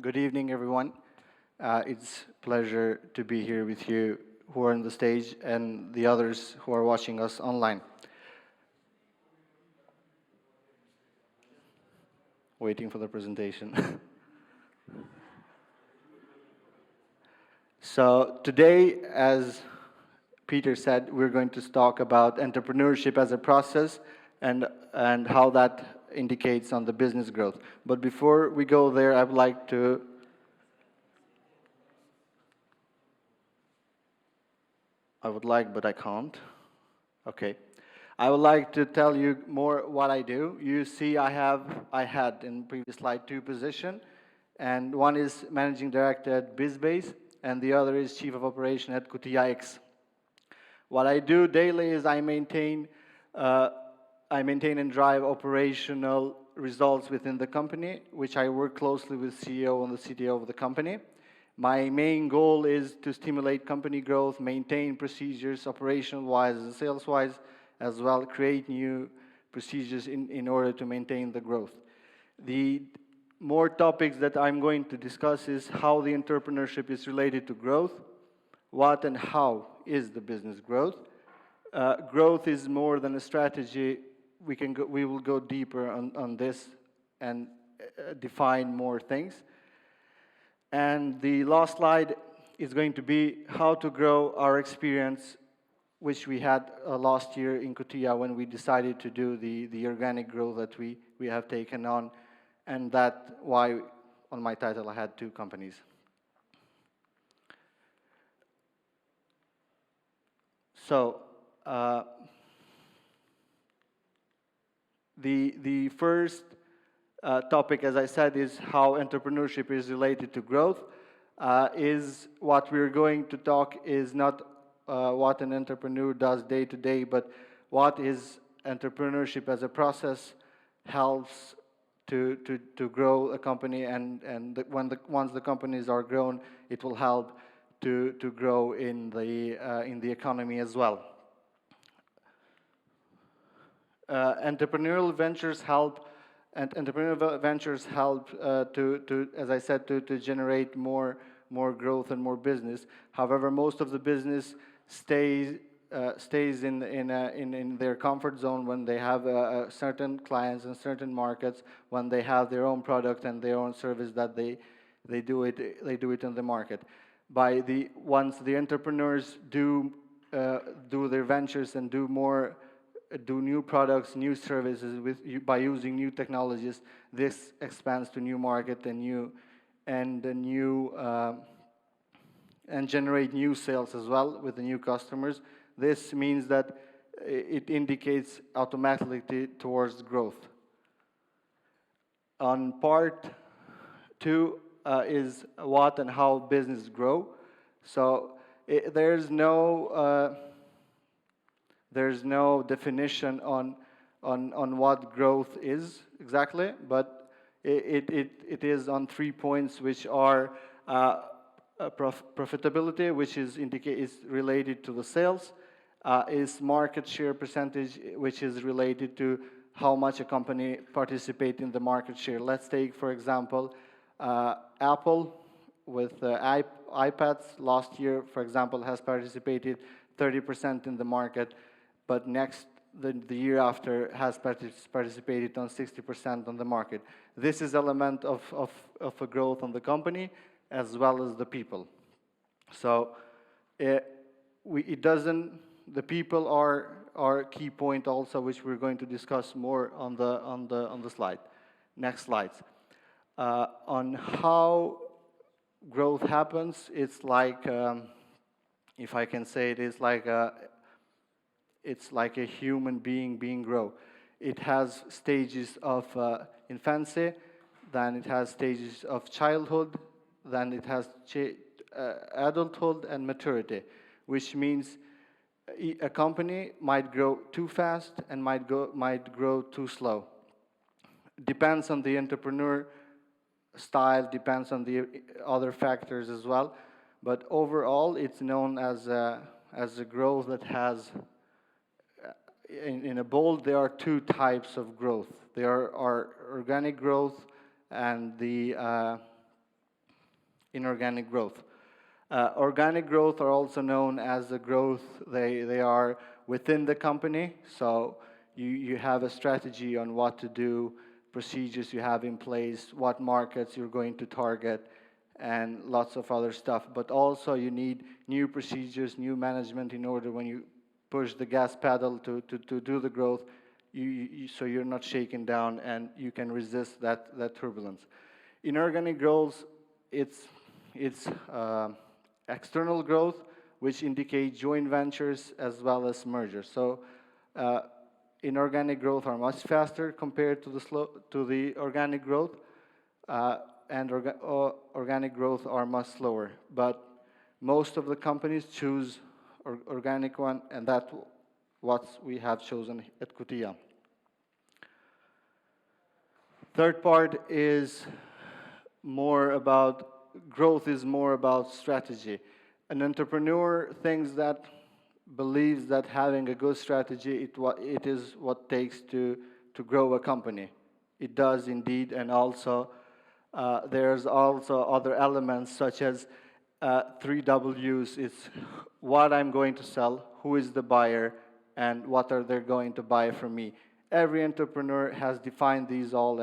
Good evening, everyone. It's a pleasure to be here with you who are on the stage and the others who are watching us online. Waiting for the presentation. So today, as Peter said, we're going to talk about entrepreneurship as a process and how that indicates on the business growth. But before we go there, I would like to but I can't. Okay. I would like to tell you more what I do. You see I had in previous slide 2 positions, and one is Managing Director at BizBase, and the other is Chief of Operation at Kutia. What I do daily is I maintain and drive operational results within the company, which I work closely with CEO and the CTO of the company. My main goal is to stimulate company growth, maintain procedures operational-wise and sales-wise, as well create new procedures in order to maintain the growth. The more topics that I'm going to discuss is how the entrepreneurship is related to growth, what and how is the business growth. Growth is more than a strategy. We will go deeper on this and define more things. And the last slide is going to be how to grow our experience, which we had last year in Kutia when we decided to do the organic growth that we have taken on, and that why on my title I had 2 companies. So the first topic, as I said, is how entrepreneurship is related to growth. Is what we're going to talk is not what an entrepreneur does day to day, but what is entrepreneurship as a process helps to grow a company, and once the companies are grown, it will help to grow in the economy as well. Entrepreneurial ventures help to, as I said, to generate more growth and more business. However, most of the business stays in their comfort zone when they have certain clients and certain markets, when they have their own product and their own service that they do it in the market. Once the entrepreneurs do their ventures and do new products, new services by using new technologies, this expands to new market and generate new sales as well with the new customers. This means that it indicates automatically towards growth. On part 2 is what and how business grow. So there's no definition on what growth is exactly, but it is on 3 points, which are profitability, which is related to the sales, is market share percentage, which is related to how much a company participate in the market share. Let's take, for example, Apple with iPads last year, for example, has participated 30% in the market, but the year after has participated on 60% on the market. This is element of a growth on the company as well as the people. So the people are key point also, which we're going to discuss more on the slide. Next slides. On how growth happens, it's like if I can say it, it's like a human being grow. It has stages of infancy, then it has stages of childhood, then it has adulthood and maturity, which means a company might grow too fast and might grow too slow. Depends on the entrepreneur style, depends on the other factors as well, but overall it's known as a growth that has in a bold. There are 2 types of growth. There are organic growth and the inorganic growth. Organic growth are also known as the growth, they are within the company. So you have a strategy on what to do, procedures you have in place, what markets you're going to target, and lots of other stuff. But also you need new procedures, new management in order when you push the gas pedal to do the growth, so you're not shaken down and you can resist that turbulence. Inorganic growth, it's external growth, which indicate joint ventures as well as mergers. So inorganic growth are much faster compared to the organic growth, and organic growth are much slower. But most of the companies choose organic one, and that's what we have chosen at Kutia. Third part is more about growth, is more about strategy. An entrepreneur believes that having a good strategy, it is what takes to grow a company. It does indeed, and also there's also other elements such as 3 Ws. It's what I'm going to sell, who is the buyer, and what are they going to buy from me. Every entrepreneur has defined these all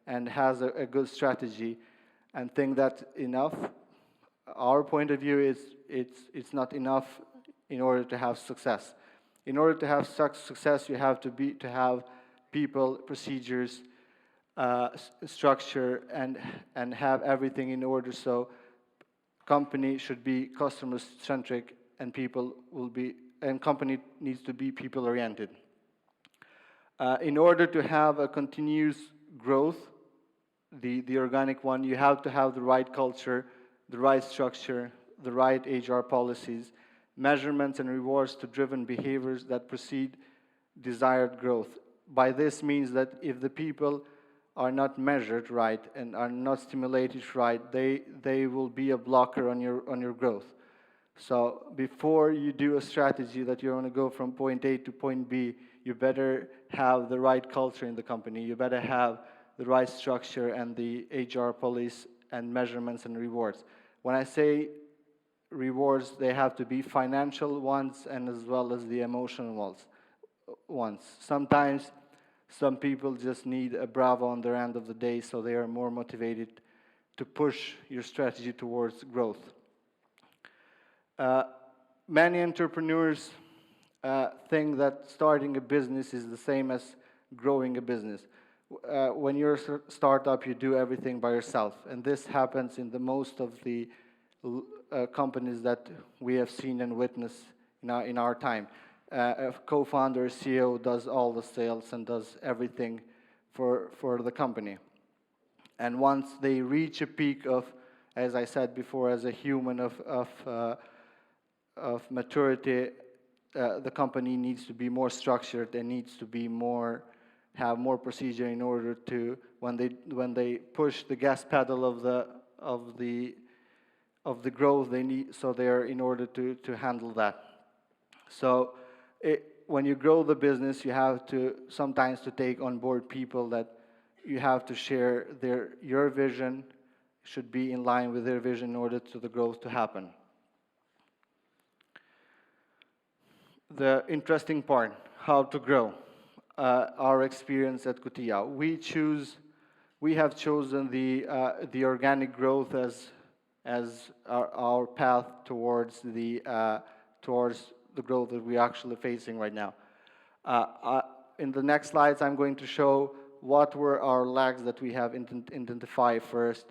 and has a good strategy and think that's enough. Our point of view is it's not enough in order to have success. In order to have success, you have to have people, procedures, structure, and have everything in order. So company should be customer centric, and company needs to be people oriented. In order to have a continuous growth, the organic one, you have to have the right culture, the right structure, the right HR policies, measurements and rewards to driven behaviors that precede desired growth. By this means that if the people are not measured right and are not stimulated right, they will be a blocker on your growth. So before you do a strategy that you're going to go from point A to point B, you better have the right culture in the company. You better have the right structure and the HR policy and measurements and rewards. When I say rewards, they have to be financial ones and as well as the emotional ones. Sometimes some people just need a bravo on their end of the day, so they are more motivated to push your strategy towards growth. Many entrepreneurs think that starting a business is the same as growing a business. When you're a startup, you do everything by yourself, and this happens in the most of the companies that we have seen and witnessed in our time. A co-founder, CEO does all the sales and does everything for the company. And once they reach a peak of, as I said before, as a human of maturity, the company needs to be more structured and needs to be have more procedure in order to, when they push the gas pedal of the growth, they are in order to handle that. So when you grow the business, you have to sometimes to take on board people that you have to share your vision should be in line with their vision in order to the growth to happen. The interesting part, how to grow. Our experience at Kutia. We have chosen the organic growth as our path towards the growth that we're actually facing right now. In the next slides, I'm going to show what were our lags that we have identified first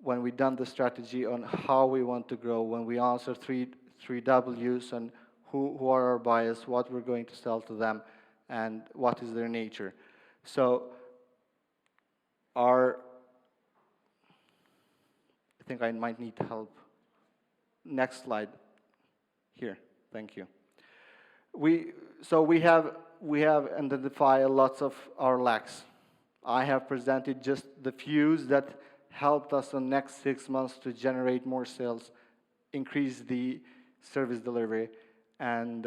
when we done the strategy on how we want to grow, when we answer three Ws and who are our buyers, what we're going to sell to them, and what is their nature. So I think I might need help. Next slide. Here, thank you. We have identified lots of our lacks. I have presented just the few that helped us in the next 6 months to generate more sales, increase the service delivery, and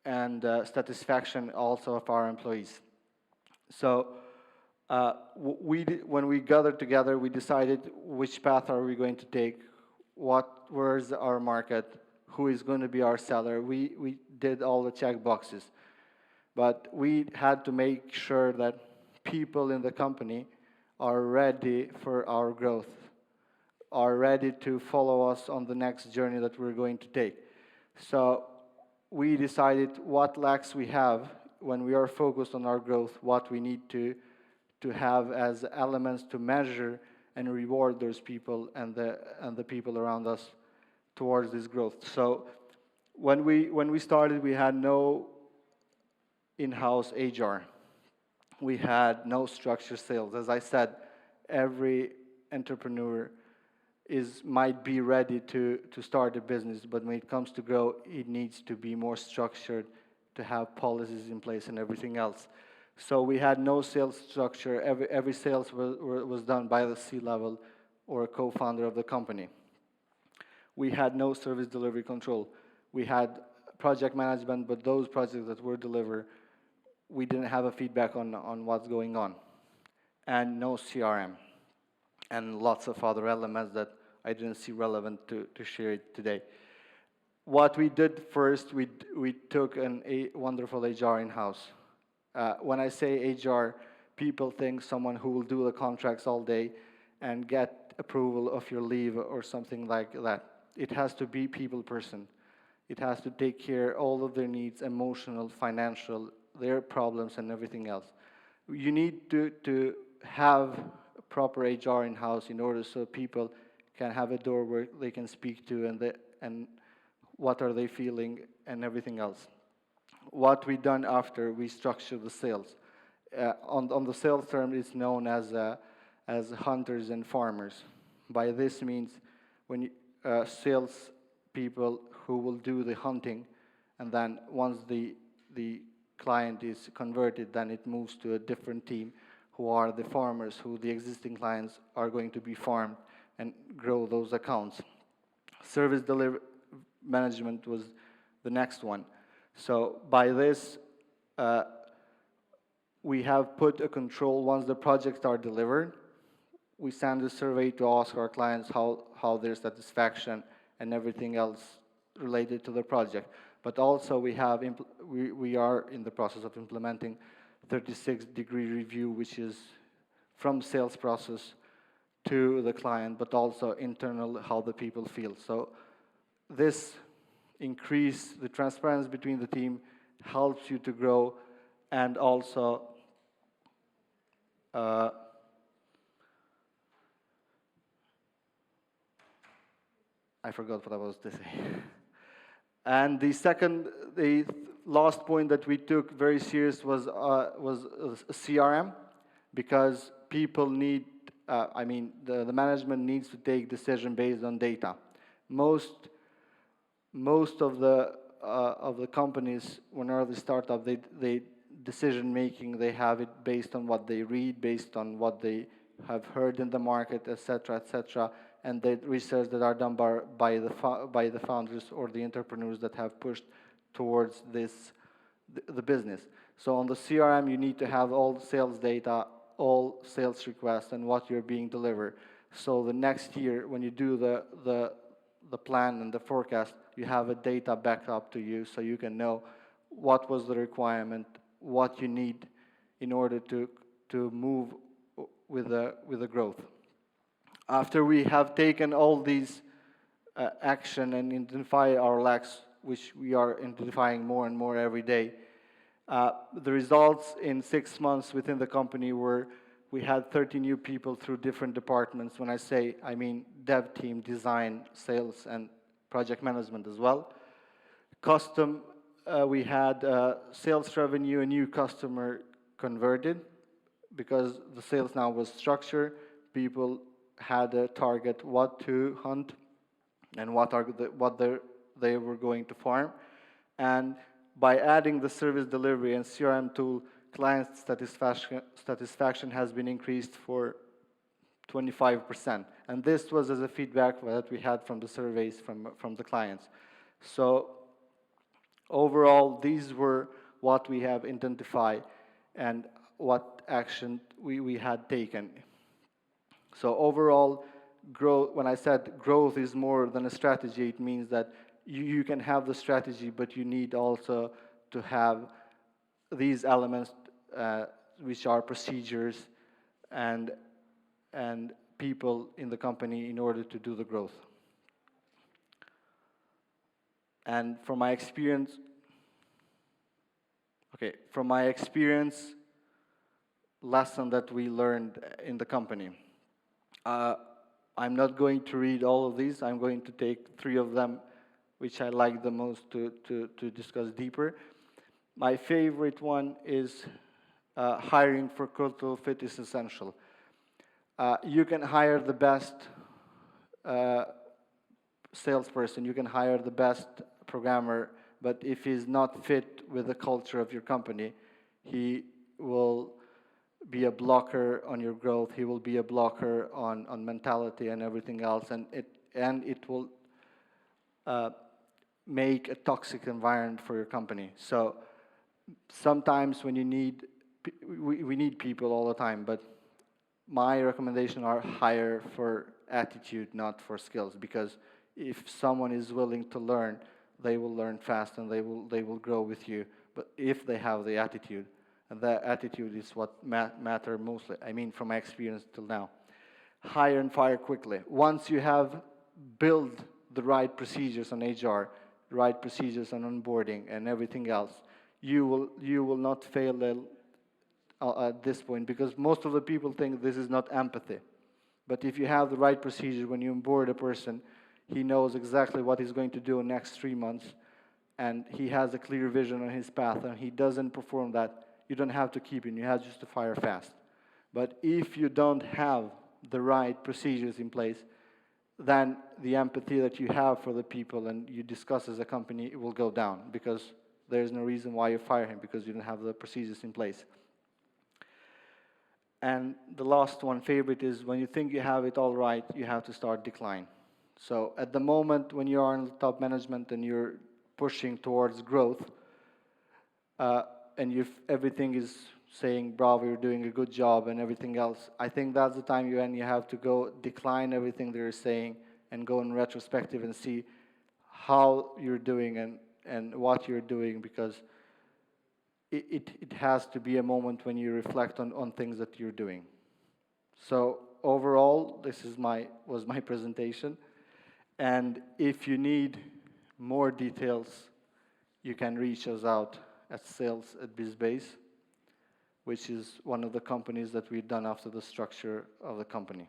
satisfaction also of our employees. So when we gathered together, we decided which path are we going to take, where's our market, who is going to be our seller. We did all the check boxes. But we had to make sure that people in the company are ready for our growth, are ready to follow us on the next journey that we're going to take. So we decided what lacks we have when we are focused on our growth, what we need to have as elements to measure and reward those people and the people around us towards this growth. So when we started, we had no in-house HR. We had no structured sales. As I said, every entrepreneur might be ready to start a business, but when it comes to grow, it needs to be more structured, to have policies in place and everything else. So we had no sales structure. Every sales was done by the C-level or a co-founder of the company. We had no service delivery control. We had project management, but those projects that were delivered, we didn't have a feedback on what's going on. And no CRM. And lots of other elements that I didn't see relevant to share it today. What we did first, we took a wonderful HR in-house. When I say HR, people think someone who will do the contracts all day and get approval of your leave or something like that. It has to be people person. It has to take care of all of their needs, emotional, financial, their problems and everything else. You need to have a proper HR in-house in order so people can have a door where they can speak to and what are they feeling and everything else. What we done after, we structure the sales. On the sales term, it's known as hunters and farmers. By this means, when sales people who will do the hunting, and then once the client is converted, then it moves to a different team, who are the farmers, who the existing clients are going to be farmed and grow those accounts. Service delivery management was the next one. So by this, we have put a control. Once the projects are delivered, we send a survey to ask our clients how their satisfaction and everything else related to the project. But also we are in the process of implementing 36-degree review, which is from sales process to the client, but also internal, how the people feel. So this increase the transparency between the team, helps you to grow, and also I forgot what I was to say. And the last point that we took very serious was CRM, because people need, the management needs to take decision based on data. Most of the companies, when early startup, they decision making, they have it based on what they read, based on what they have heard in the market, etc., and the research that are done by the founders or the entrepreneurs that have pushed towards the business. So on the CRM, you need to have all sales data, all sales requests, and what you're being delivered. So the next year, when you do the plan and the forecast, you have a data back up to you, so you can know what was the requirement, what you need in order to move with the growth. After we have taken all these action and identify our lacks, which we are identifying more and more every day, the results in 6 months within the company were we had 30 new people through different departments. When I say, I mean dev team, design, sales, and project management as well. We had sales revenue, a new customer converted, because the sales now was structured. People had a target what to hunt and what they were going to farm. And by adding the service delivery and CRM tool, client satisfaction has been increased for 25%. And this was as a feedback that we had from the surveys from the clients. So overall, these were what we have identified. And what action we had taken. So overall, growth, when I said growth is more than a strategy, it means that you can have the strategy, but you need also to have these elements, which are procedures and people in the company in order to do the growth. And from my experience, lesson that we learned in the company. I'm not going to read all of these. I'm going to take 3 of them, which I like the most to discuss deeper. My favorite one is hiring for cultural fit is essential. You can hire the best salesperson, you can hire the best programmer, but if he's not fit with the culture of your company, he will be a blocker on your growth. He will be a blocker on mentality and everything else, and it will make a toxic environment for your company. So sometimes when you need, we need people all the time, but my recommendation are hire for attitude, not for skills, because if someone is willing to learn, they will learn fast and they will grow with you. But if they have the attitude, and that attitude is what matter mostly. I mean, from my experience till now, hire and fire quickly. Once you have built the right procedures on HR, the right procedures on onboarding and everything else, you will not fail at this point, because most of the people think this is not empathy. But if you have the right procedure, when you onboard a person, he knows exactly what he's going to do in the next 3 months, and he has a clear vision on his path, and he doesn't perform that, you don't have to keep him, you have just to fire fast. But if you don't have the right procedures in place, then the empathy that you have for the people and you discuss as a company will go down, because there's no reason why you fire him, because you don't have the procedures in place. And the last one, favorite, is when you think you have it all right, you have to start decline. So at the moment when you are in top management and you're pushing towards growth, and everything is saying, bravo, you're doing a good job and everything else, I think that's the time you have to go decline everything they're saying and go in retrospective and see how you're doing and what you're doing, because it has to be a moment when you reflect on things that you're doing. So overall, this was my presentation. And if you need more details, you can reach us out at sales@bizbase, which is one of the companies that we've done after the structure of the company.